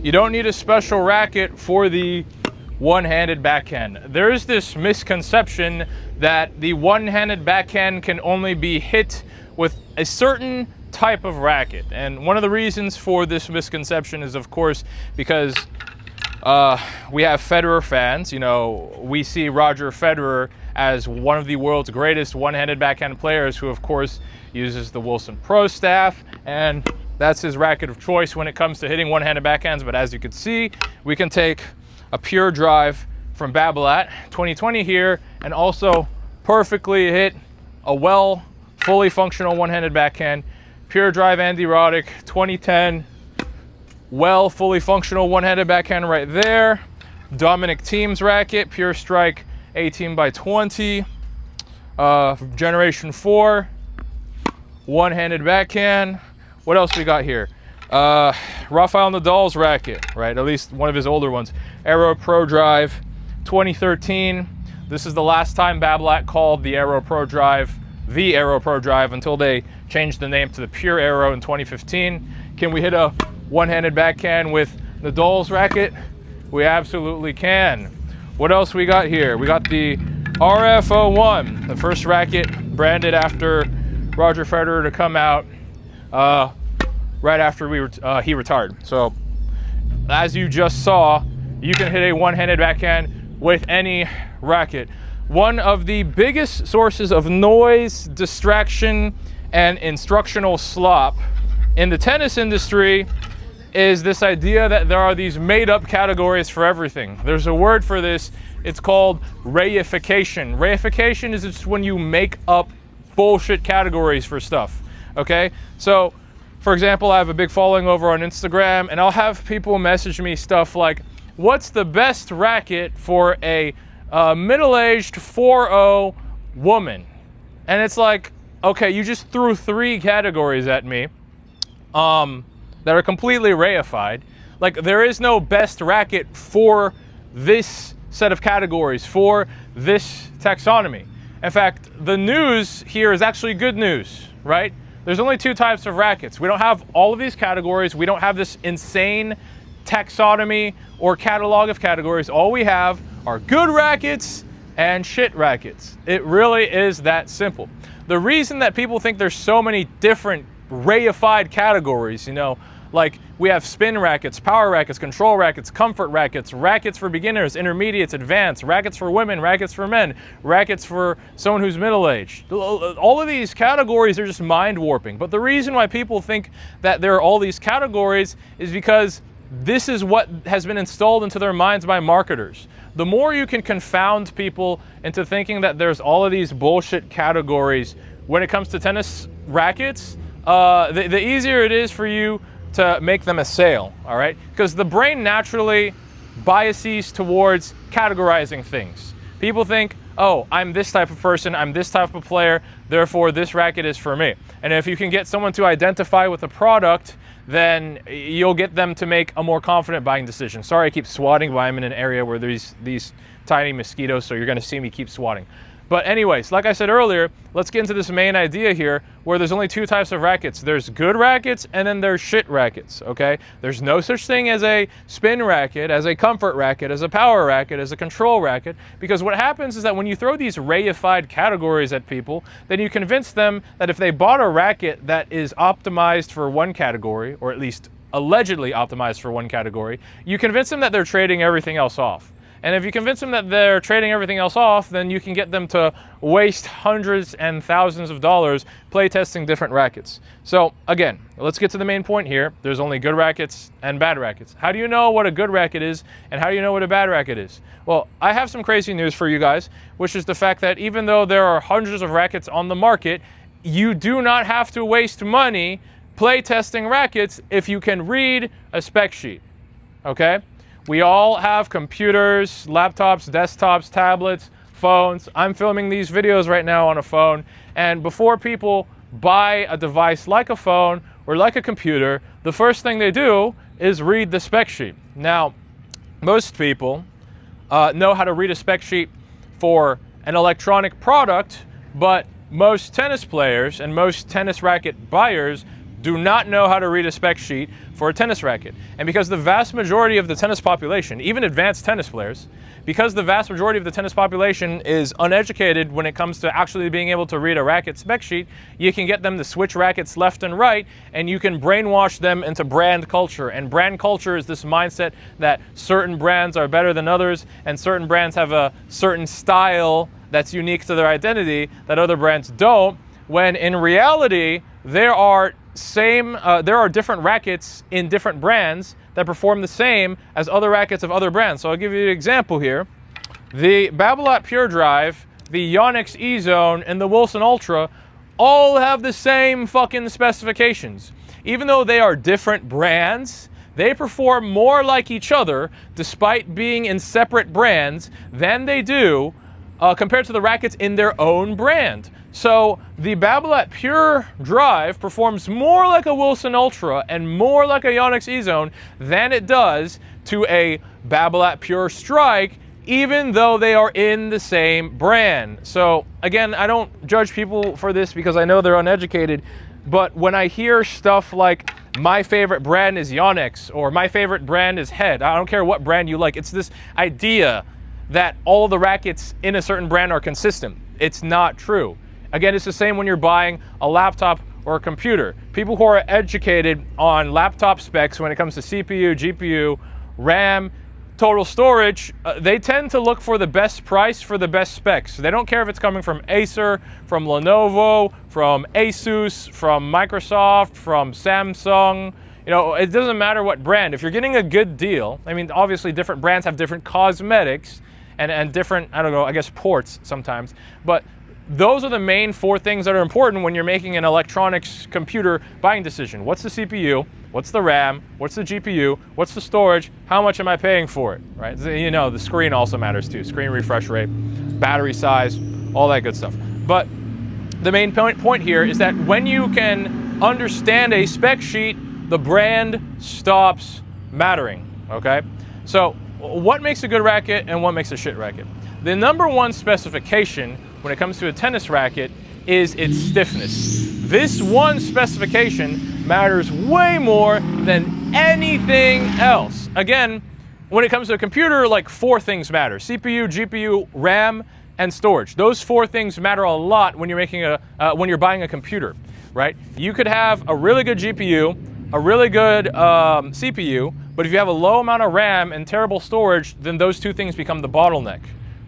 You don't need a special racket for the one-handed backhand. There is this misconception that the one-handed backhand can only be hit with a certain type of racket. And one of the reasons for this misconception is, of course, because we have Federer fans. You know, we see Roger Federer as one of the world's greatest one-handed backhand players, who of course uses the Wilson Pro staff, and that's his racket of choice when it comes to hitting one-handed backhands. But as you can see, we can take a pure drive from Babolat 2020 here and also perfectly hit a fully functional one-handed backhand. Pure drive Andy Roddick 2010, fully functional one-handed backhand right there. Dominic Thiem's racket, pure strike 18x20, generation 4, one-handed backhand. What else we got here? Rafael Nadal's racket, right? At least one of his older ones. Aero Pro Drive 2013. This is the last time Babolat called the Aero Pro Drive the Aero Pro Drive until they changed the name to the Pure Aero in 2015. Can we hit a one-handed backhand with Nadal's racket? We absolutely can. What else we got here? We got the RF01, the first racket branded after Roger Federer to come out right after he retired. So as you just saw, you can hit a one-handed backhand with any racket. One of the biggest sources of noise, distraction, and instructional slop in the tennis industry is this idea that there are these made-up categories for everything. There's a word for this. It's called reification. Reification is just when you make up bullshit categories for stuff, okay? So, for example, I have a big following over on Instagram, and I'll have people message me stuff like, what's the best racket for a middle-aged 4-0 woman? And it's like, okay, you just threw 3 categories at me that are completely reified. Like, there is no best racket for this set of categories, for this taxonomy. In fact, the news here is actually good news, right? There's only 2 types of rackets. We don't have all of these categories. We don't have this insane taxonomy or catalog of categories. All we have are good rackets and shit rackets. It really is that simple. The reason that people think there's so many different reified categories, you know, like we have spin rackets, power rackets, control rackets, comfort rackets, rackets for beginners, intermediates, advanced, rackets for women, rackets for men, rackets for someone who's middle-aged. All of these categories are just mind warping. But the reason why people think that there are all these categories is because this is what has been installed into their minds by marketers. The more you can confound people into thinking that there's all of these bullshit categories when it comes to tennis rackets, the easier it is for you to make them a sale, all right? Because the brain naturally biases towards categorizing things. People think, oh, I'm this type of person, I'm this type of player, therefore this racket is for me. And if you can get someone to identify with a product, then you'll get them to make a more confident buying decision. Sorry I keep swatting, but I'm in an area where there's these tiny mosquitoes, so you're gonna see me keep swatting. But anyways, like I said earlier, let's get into this main idea here where there's only 2 types of rackets. There's good rackets and then there's shit rackets, okay? There's no such thing as a spin racket, as a comfort racket, as a power racket, as a control racket, because what happens is that when you throw these reified categories at people, then you convince them that if they bought a racket that is optimized for one category, or at least allegedly optimized for one category, you convince them that they're trading everything else off. And if you convince them that they're trading everything else off, then you can get them to waste hundreds and thousands of dollars playtesting different rackets. So again, let's get to the main point here. There's only good rackets and bad rackets. How do you know what a good racket is and how do you know what a bad racket is? Well, I have some crazy news for you guys, which is the fact that even though there are hundreds of rackets on the market, you do not have to waste money playtesting rackets if you can read a spec sheet, okay? We all have computers, laptops, desktops, tablets, phones. I'm filming these videos right now on a phone. And before people buy a device like a phone or like a computer, the first thing they do is read the spec sheet. Now, most people know how to read a spec sheet for an electronic product, but most tennis players and most tennis racket buyers do not know how to read a spec sheet for a tennis racket. And because the vast majority of the tennis population, even advanced tennis players, because the vast majority of the tennis population is uneducated when it comes to actually being able to read a racket spec sheet, you can get them to switch rackets left and right, and you can brainwash them into brand culture. And brand culture is this mindset that certain brands are better than others, and certain brands have a certain style that's unique to their identity that other brands don't, when in reality, there are different rackets in different brands that perform the same as other rackets of other brands. So I'll give you an example here. The Babolat Pure Drive, the Yonex E-Zone, and the Wilson Ultra all have the same fucking specifications. Even though they are different brands, they perform more like each other despite being in separate brands than they do compared to the rackets in their own brand. So the Babolat Pure Drive performs more like a Wilson Ultra and more like a Yonex E-Zone than it does to a Babolat Pure Strike, even though they are in the same brand. So again, I don't judge people for this because I know they're uneducated, but when I hear stuff like my favorite brand is Yonex or my favorite brand is Head, I don't care what brand you like, it's this idea that all the rackets in a certain brand are consistent. It's not true. Again, it's the same when you're buying a laptop or a computer. People who are educated on laptop specs when it comes to CPU, GPU, RAM, total storage, they tend to look for the best price for the best specs. They don't care if it's coming from Acer, from Lenovo, from Asus, from Microsoft, from Samsung. You know, it doesn't matter what brand. If you're getting a good deal, I mean, obviously different brands have different cosmetics and different, I don't know, I guess ports sometimes, but those are the main four things that are important when you're making an electronics computer buying decision. What's the CPU? What's the RAM? What's the GPU? What's the storage? How much am I paying for it, right? You know, the screen also matters too. Screen refresh rate, battery size, all that good stuff. But the main point here is that when you can understand a spec sheet, the brand stops mattering, okay? So what makes a good racket and what makes a shit racket? The number one specification when it comes to a tennis racket is its stiffness. This one specification matters way more than anything else. Again, when it comes to a computer, like four things matter: CPU, GPU, RAM, and storage. Those four things matter a lot when you're making when you're buying a computer, right? You could have a really good GPU, a really good CPU, but if you have a low amount of RAM and terrible storage, then those two things become the bottleneck.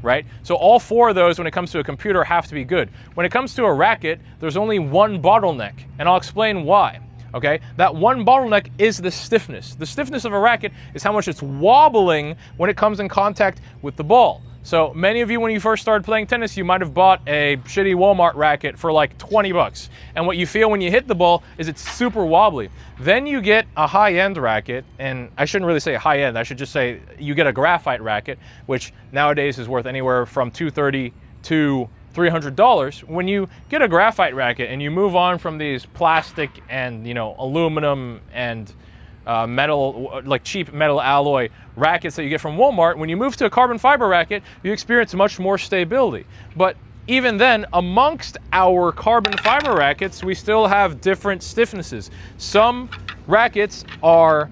Right? So all four of those when it comes to a computer have to be good. When it comes to a racket, there's only one bottleneck, and I'll explain why. Okay? That one bottleneck is the stiffness. The stiffness of a racket is how much it's wobbling when it comes in contact with the ball. So many of you, when you first started playing tennis, you might have bought a shitty Walmart racket for like 20 bucks. And what you feel when you hit the ball is it's super wobbly. Then you get a high-end racket, and I shouldn't really say high-end, I should just say you get a graphite racket, which nowadays is worth anywhere from $230 to $300. When you get a graphite racket and you move on from these plastic and, you know, aluminum and metal, like cheap metal alloy rackets that you get from Walmart, when you move to a carbon fiber racket, you experience much more stability. But even then, amongst our carbon fiber rackets, we still have different stiffnesses. Some rackets are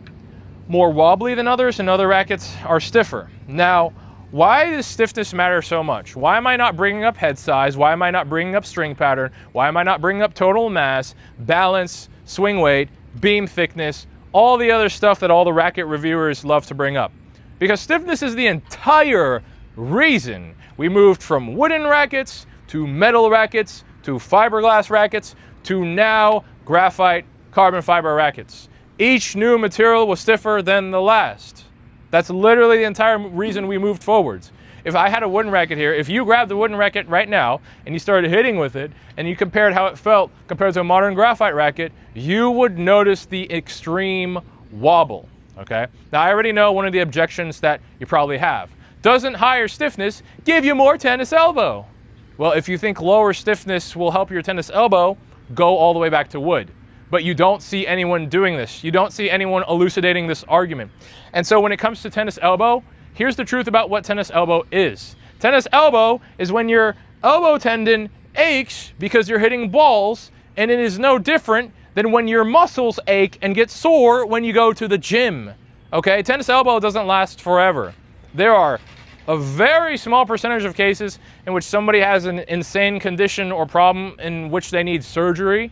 more wobbly than others, and other rackets are stiffer. Now, why does stiffness matter so much? Why am I not bringing up head size? Why am I not bringing up string pattern? Why am I not bringing up total mass, balance, swing weight, beam thickness, all the other stuff that all the racket reviewers love to bring up? Because stiffness is the entire reason we moved from wooden rackets to metal rackets to fiberglass rackets to now graphite carbon fiber rackets. Each new material was stiffer than the last. That's literally the entire reason we moved forwards. If I had a wooden racket here, if you grabbed the wooden racket right now and you started hitting with it and you compared how it felt compared to a modern graphite racket, you would notice the extreme wobble, okay? Now, I already know one of the objections that you probably have. Doesn't higher stiffness give you more tennis elbow? Well, if you think lower stiffness will help your tennis elbow, go all the way back to wood. But you don't see anyone doing this. You don't see anyone elucidating this argument. And so when it comes to tennis elbow, here's the truth about what tennis elbow is. Tennis elbow is when your elbow tendon aches because you're hitting balls, and it is no different than when your muscles ache and get sore when you go to the gym. Okay, tennis elbow doesn't last forever. There are a very small percentage of cases in which somebody has an insane condition or problem in which they need surgery,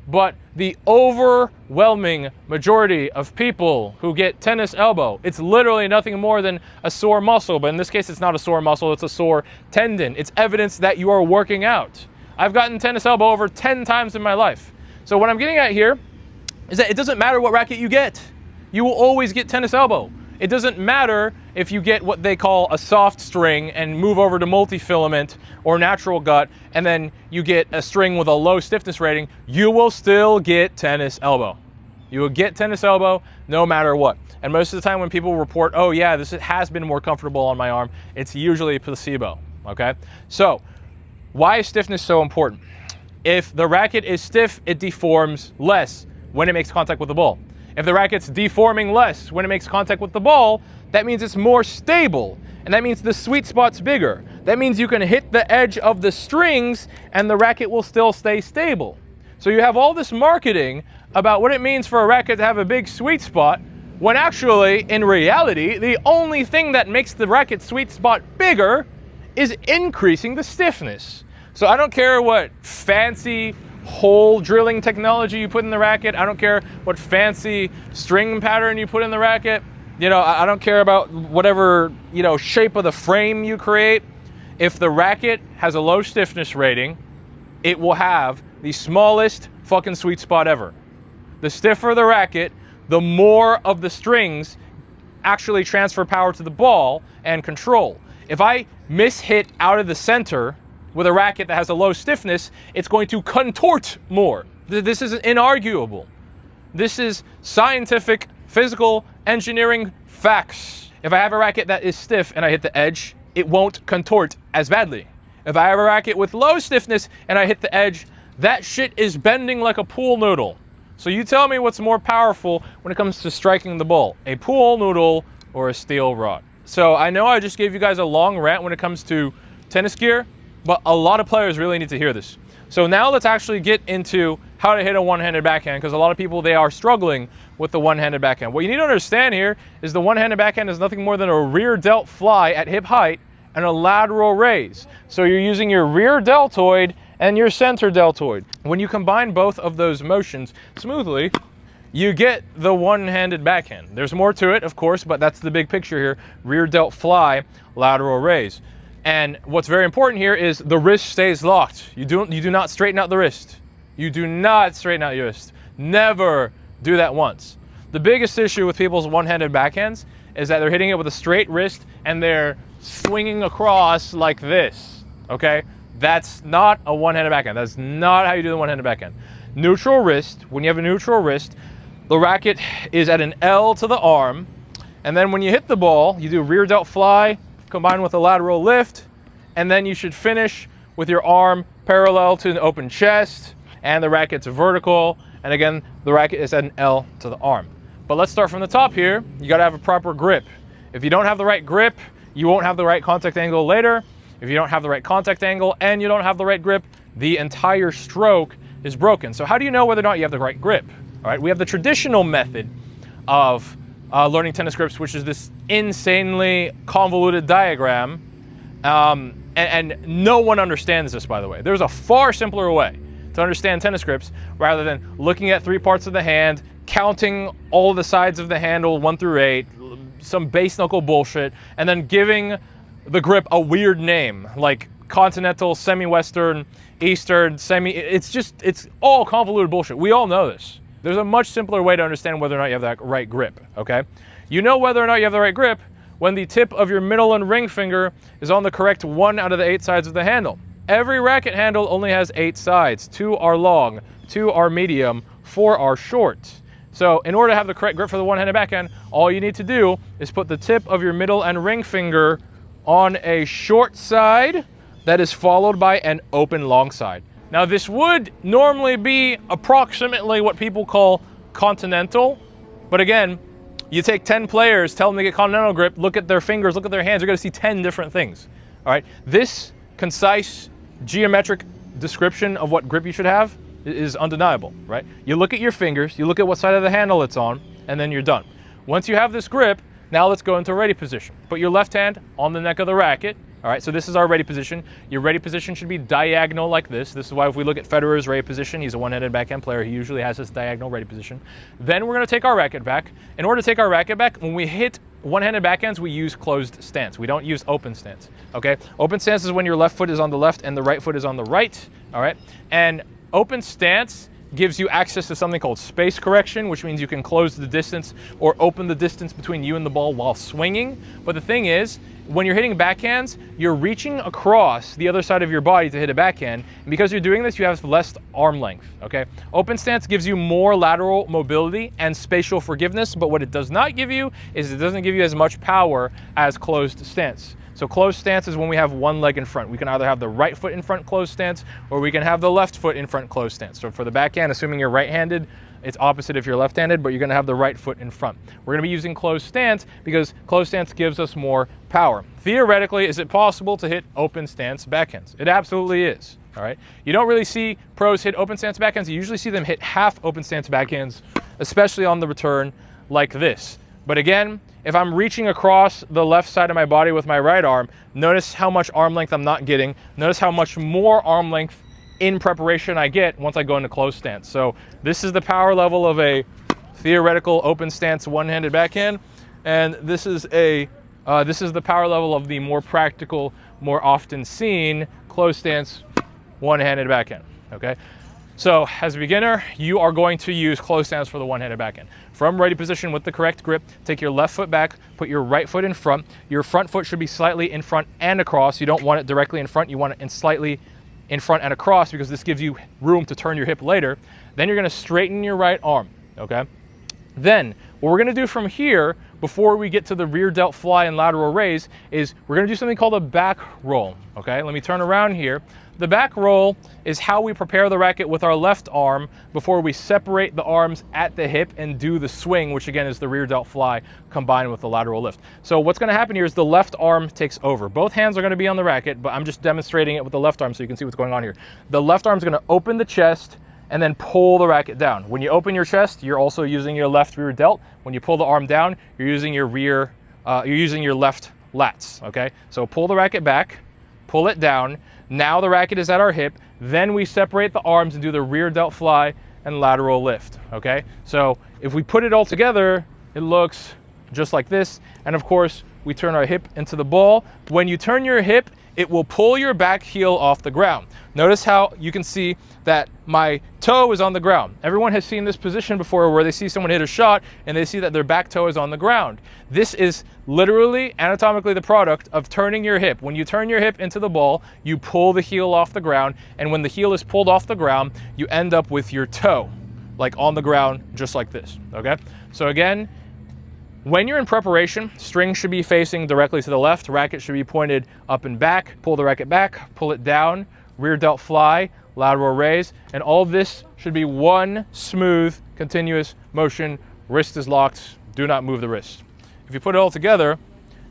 but the overwhelming majority of people who get tennis elbow, it's literally nothing more than a sore muscle, but in this case it's not a sore muscle, it's a sore tendon. It's evidence that you are working out. I've gotten tennis elbow over 10 times in my life. So what I'm getting at here is that it doesn't matter what racket you get. You will always get tennis elbow. It doesn't matter if you get what they call a soft string and move over to multi-filament or natural gut, and then you get a string with a low stiffness rating, you will still get tennis elbow. You will get tennis elbow no matter what. And most of the time when people report, oh yeah, this has been more comfortable on my arm, it's usually placebo, okay? So, why is stiffness so important? If the racket is stiff, it deforms less when it makes contact with the ball. If the racket's deforming less when it makes contact with the ball, that means it's more stable. And that means the sweet spot's bigger. That means you can hit the edge of the strings and the racket will still stay stable. So you have all this marketing about what it means for a racket to have a big sweet spot, when actually, in reality, the only thing that makes the racket's sweet spot bigger is increasing the stiffness. So I don't care what fancy hole drilling technology you put in the racket. I don't care what fancy string pattern you put in the racket. You know, I don't care about whatever, you know, shape of the frame you create. If the racket has a low stiffness rating, it will have the smallest fucking sweet spot ever. The stiffer the racket, the more of the strings actually transfer power to the ball and control. If I mishit out of the center with a racket that has a low stiffness, it's going to contort more. This is inarguable. This is scientific, physical, engineering facts. If I have a racket that is stiff and I hit the edge, it won't contort as badly. If I have a racket with low stiffness and I hit the edge, that shit is bending like a pool noodle. So you tell me what's more powerful when it comes to striking the ball, a pool noodle or a steel rod. So I know I just gave you guys a long rant when it comes to tennis gear, but a lot of players really need to hear this. So now let's actually get into how to hit a one-handed backhand, because a lot of people, they are struggling with the one-handed backhand. What you need to understand here is the one-handed backhand is nothing more than a rear delt fly at hip height and a lateral raise. So you're using your rear deltoid and your center deltoid. When you combine both of those motions smoothly, you get the one-handed backhand. There's more to it, of course, but that's the big picture here. Rear delt fly, lateral raise. And what's very important here is the wrist stays locked. You do not straighten out the wrist. You do not straighten out your wrist. Never do that once. The biggest issue with people's one-handed backhands is that they're hitting it with a straight wrist and they're swinging across like this, okay? That's not a one-handed backhand. That's not how you do the one-handed backhand. Neutral wrist, when you have a neutral wrist, the racket is at an L to the arm, and then when you hit the ball, you do rear delt fly, combined with a lateral lift, and then you should finish with your arm parallel to an open chest, and the racket's vertical, and again, the racket is at an L to the arm. But let's start from the top here. You gotta have a proper grip. If you don't have the right grip, you won't have the right contact angle later. If you don't have the right contact angle and you don't have the right grip, the entire stroke is broken. So how do you know whether or not you have the right grip? All right, we have the traditional method of learning tennis grips, which is this insanely convoluted diagram, and no one understands this, by the way. There's a far simpler way to understand tennis grips rather than looking at 3 parts of the hand, counting all the sides of the handle 1 through 8, some base knuckle bullshit, and then giving the grip a weird name like continental, semi-western, eastern, it's all convoluted bullshit. We all know this. There's a much simpler way to understand whether or not you have that right grip, okay? You know whether or not you have the right grip when the tip of your middle and ring finger is on the correct 1 out of the 8 sides of the handle. Every racket handle only has 8 sides. 2 are long, 2 are medium, 4 are short. So in order to have the correct grip for the one-handed backhand, all you need to do is put the tip of your middle and ring finger on a short side that is followed by an open long side. Now this would normally be approximately what people call continental, but again, you take 10 players, tell them to get continental grip, look at their fingers, look at their hands, you're gonna see 10 different things, all right? This concise geometric description of what grip you should have is undeniable, right? You look at your fingers, you look at what side of the handle it's on, and then you're done. Once you have this grip, now let's go into ready position. Put your left hand on the neck of the racket. All right, so this is our ready position. Your ready position should be diagonal like this. This is why if we look at Federer's ready position, he's a one-handed backhand player. He usually has this diagonal ready position. Then we're gonna take our racket back. In order to take our racket back, when we hit one-handed backhands, we use closed stance. We don't use open stance, okay? Open stance is when your left foot is on the left and the right foot is on the right, all right? And open stance gives you access to something called space correction, which means you can close the distance or open the distance between you and the ball while swinging. But the thing is, when you're hitting backhands, you're reaching across the other side of your body to hit a backhand. And because you're doing this, you have less arm length, okay? Open stance gives you more lateral mobility and spatial forgiveness, but what it does not give you is it doesn't give you as much power as closed stance. So closed stance is when we have one leg in front. We can either have the right foot in front closed stance, or we can have the left foot in front closed stance. So for the backhand, assuming you're right-handed, it's opposite if you're left-handed, but you're gonna have the right foot in front. We're gonna be using closed stance because closed stance gives us more power. Theoretically, is it possible to hit open stance backhands? It absolutely is, all right? You don't really see pros hit open stance backhands. You usually see them hit half open stance backhands, especially on the return like this. But again, if I'm reaching across the left side of my body with my right arm, notice how much arm length I'm not getting. Notice how much more arm length in preparation I get once I go into closed stance. So this is the power level of a theoretical open stance one-handed backhand, and this is the power level of the more practical, more often seen closed stance one-handed backhand, okay? So as a beginner, you are going to use closed stance for the one-handed backhand. From ready position with the correct grip, take your left foot back, put your right foot in front. Your front foot should be slightly in front and across. You don't want it directly in front, you want it slightly in front and across because this gives you room to turn your hip later. Then you're gonna straighten your right arm, okay? Then, what we're gonna do from here, before we get to the rear delt fly and lateral raise, is we're gonna do something called a back roll, okay? Let me turn around here. The back roll is how we prepare the racket with our left arm before we separate the arms at the hip and do the swing, which again is the rear delt fly combined with the lateral lift. So what's gonna happen here is the left arm takes over. Both hands are gonna be on the racket, but I'm just demonstrating it with the left arm so you can see what's going on here. The left arm's gonna open the chest and then pull the racket down. When you open your chest, you're also using your left rear delt. When you pull the arm down, you're using your left lats, okay? So pull the racket back, pull it down. Now the racket is at our hip. Then we separate the arms and do the rear delt fly and lateral lift, okay? So if we put it all together, it looks just like this. And of course, we turn our hip into the ball. When you turn your hip, it will pull your back heel off the ground. Notice how you can see that my toe is on the ground. Everyone has seen this position before where they see someone hit a shot and they see that their back toe is on the ground. This is literally anatomically the product of turning your hip. When you turn your hip into the ball, you pull the heel off the ground, and when the heel is pulled off the ground, you end up with your toe like on the ground, just like this, okay? So again, when you're in preparation, string should be facing directly to the left, racket should be pointed up and back, pull the racket back, pull it down, rear delt fly, lateral raise, and all of this should be one smooth, continuous motion. Wrist is locked, do not move the wrist. If you put it all together,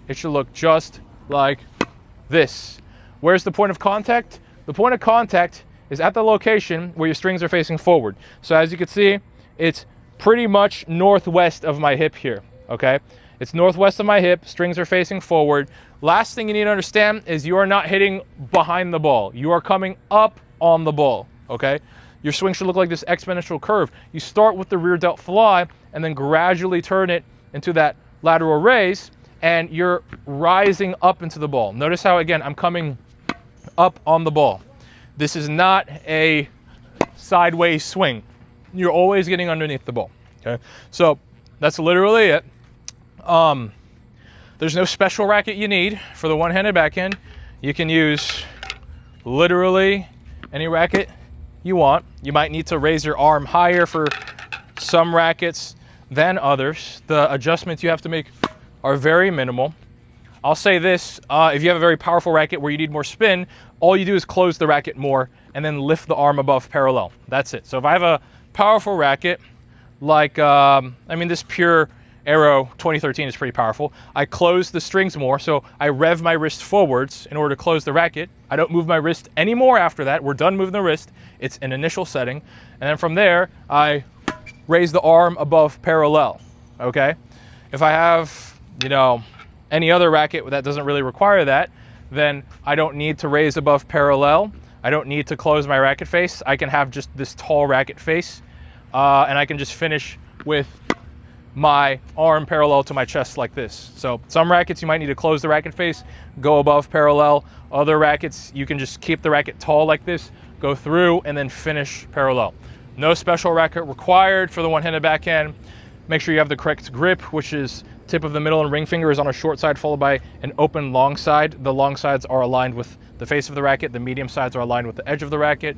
it should look just like this. Where's the point of contact? The point of contact is at the location where your strings are facing forward. So as you can see, it's pretty much northwest of my hip here. Okay, it's northwest of my hip, strings are facing forward. Last thing you need to understand is you are not hitting behind the ball. You are coming up on the ball, okay? Your swing should look like this exponential curve. You start with the rear delt fly and then gradually turn it into that lateral raise, and you're rising up into the ball. Notice how, again, I'm coming up on the ball. This is not a sideways swing. You're always getting underneath the ball, okay? So that's literally it. There's no special racket you need for the one-handed backhand. You can use literally any racket you want. You might need to raise your arm higher for some rackets than others. The adjustments you have to make are very minimal. I'll say this, if you have a very powerful racket where you need more spin, all you do is close the racket more and then lift the arm above parallel. That's it. So if I have a powerful racket, like, this pure Aero 2013 is pretty powerful. I close the strings more, so I rev my wrist forwards in order to close the racket. I don't move my wrist anymore after that. We're done moving the wrist. It's an initial setting. And then from there, I raise the arm above parallel, okay? If I have, you know, any other racket that doesn't really require that, then I don't need to raise above parallel. I don't need to close my racket face. I can have just this tall racket face, and I can just finish with my arm parallel to my chest like this. So some rackets you might need to close the racket face, go above parallel. Other rackets you can just keep the racket tall like this, go through, and then finish parallel. No special racket required for the one-handed backhand. Make sure you have the correct grip, which is tip of the middle and ring finger is on a short side followed by an open long side. The long sides are aligned with the face of the racket. The medium sides are aligned with the edge of the racket.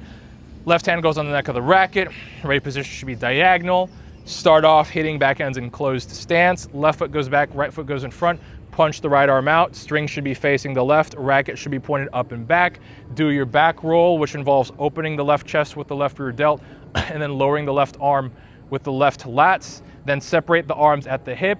Left hand goes on the neck of the racket. Right position should be diagonal. Start off hitting backhands in closed stance. Left foot goes back, right foot goes in front. Punch the right arm out. String should be facing the left. Racket should be pointed up and back. Do your back roll, which involves opening the left chest with the left rear delt and then lowering the left arm with the left lats. Then separate the arms at the hip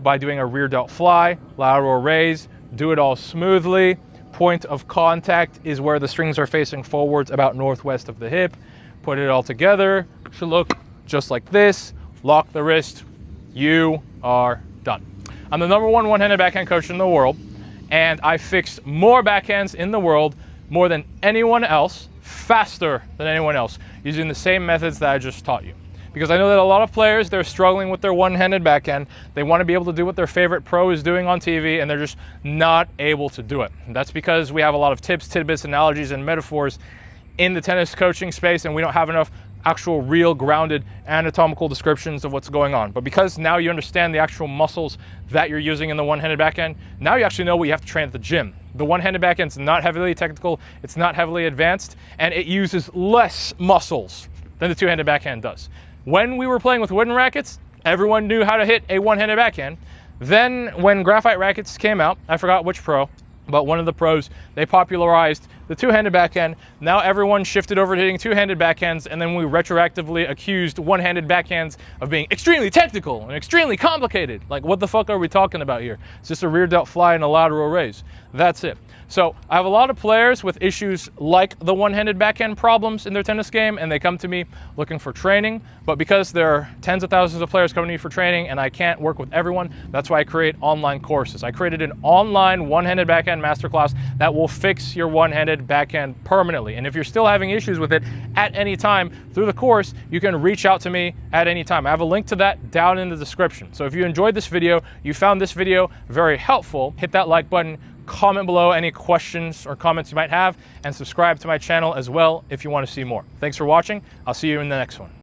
by doing a rear delt fly, lateral raise. Do it all smoothly. Point of contact is where the strings are facing forwards, about northwest of the hip. Put it all together. Should look just like this. Lock the wrist, you are done. I'm the #1 one-handed backhand coach in the world, and I fixed more backhands in the world more than anyone else, faster than anyone else, using the same methods that I just taught you. Because I know that a lot of players, they're struggling with their one-handed backhand. They want to be able to do what their favorite pro is doing on TV, and they're just not able to do it. And that's because we have a lot of tips, tidbits, analogies, and metaphors in the tennis coaching space, and we don't have enough actual real grounded anatomical descriptions of what's going on. But because now you understand the actual muscles that you're using in the one-handed backhand, now you actually know what you have to train at the gym. The one-handed backhand is not heavily technical, it's not heavily advanced, and it uses less muscles than the two-handed backhand does. When we were playing with wooden rackets, everyone knew how to hit a one-handed backhand. Then when graphite rackets came out, I forgot which pro, but one of the pros, they popularized the two-handed backhand. Now everyone shifted over to hitting two-handed backhands, and then we retroactively accused one-handed backhands of being extremely technical and extremely complicated. Like, what the fuck are we talking about here? It's just a rear delt fly and a lateral raise. That's it. So I have a lot of players with issues like the one-handed backhand problems in their tennis game, and they come to me looking for training. But because there are tens of thousands of players coming to me for training and I can't work with everyone, that's why I create online courses. I created an online one-handed backhand masterclass that will fix your one-handed backhand permanently. And if you're still having issues with it at any time through the course, you can reach out to me at any time. I have a link to that down in the description. So if you enjoyed this video, you found this video very helpful, hit that like button, comment below any questions or comments you might have, and subscribe to my channel as well if you want to see more. Thanks for watching. I'll see you in the next one.